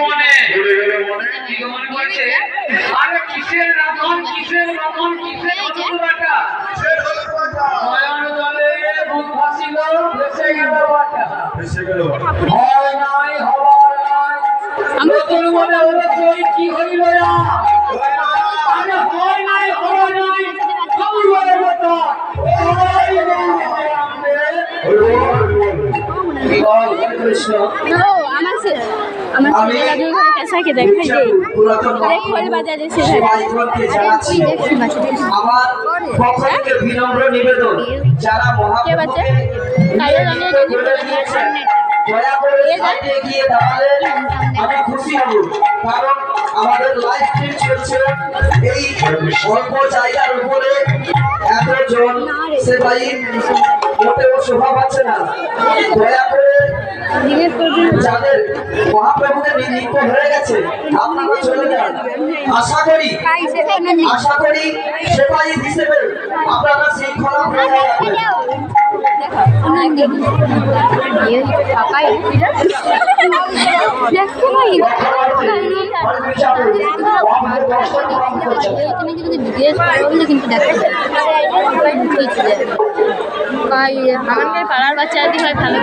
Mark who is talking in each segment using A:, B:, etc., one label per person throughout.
A: মনে কি মনে করছে আরে কিসের রাধন কিসের মতন কিসের বাটা নয়ন জলে বুক ভাসিল ভেসে গেল বাটা হয় নাই হবার নাই নতুন মনে হচ্ছে কি হইল আরে হয় নাই হবার নাই কবুল বলে বাটা বিনম্র নিবেদন যারা দয়া করে সাইডে এগিয়ে দাঁড়ালে আমি খুশি হব, কারণ আমাদের লাইভ স্ট্রিম চলছে এই অল্প জায়গার উপরে এতজন সেবাই মোটেও শোভা পাচ্ছে না। দয়া করে যাদের মহাপ্রভুদের নিমিত্ত হয়ে গেছে আপনারা চলে যান। আশা করি সেবাই হিসেবে আপনারা শৃঙ্খলা বজায় রাখবেন।
B: আমাদের পাড়ার বাচ্চা যদি হয় ভালো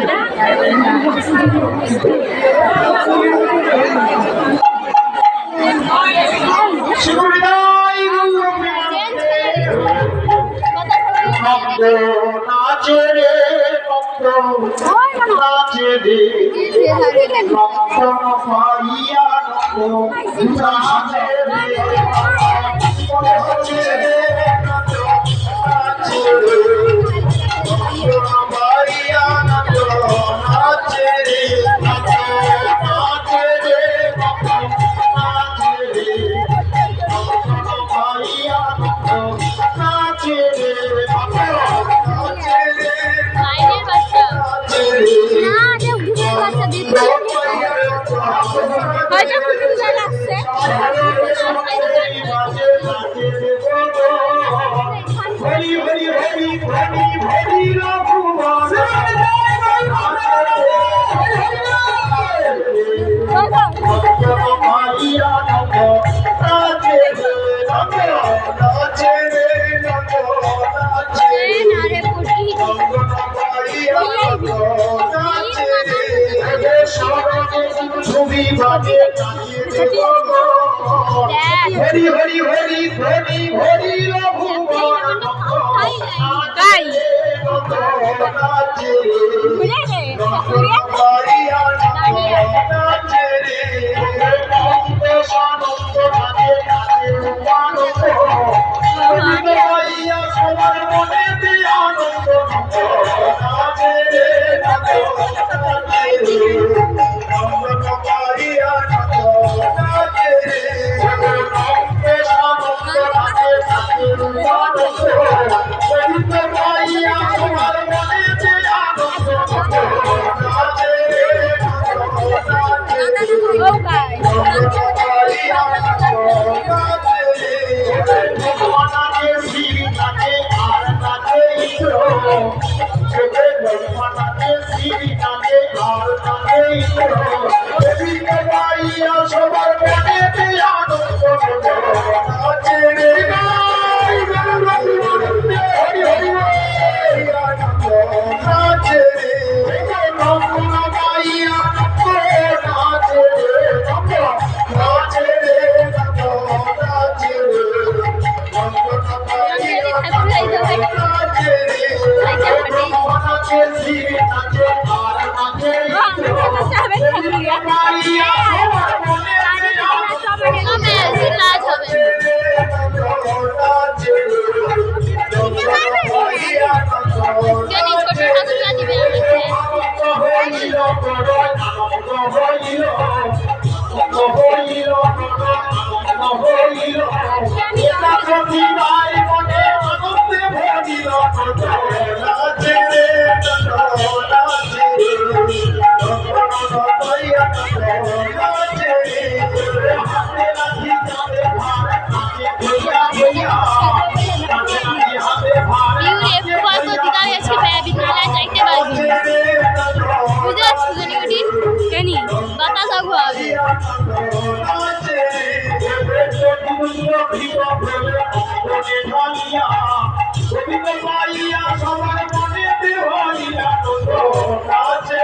A: হরি হরি হরি হরি হরি
B: বাতাস
C: সবার মনে দেওয়ারিয়া নাচে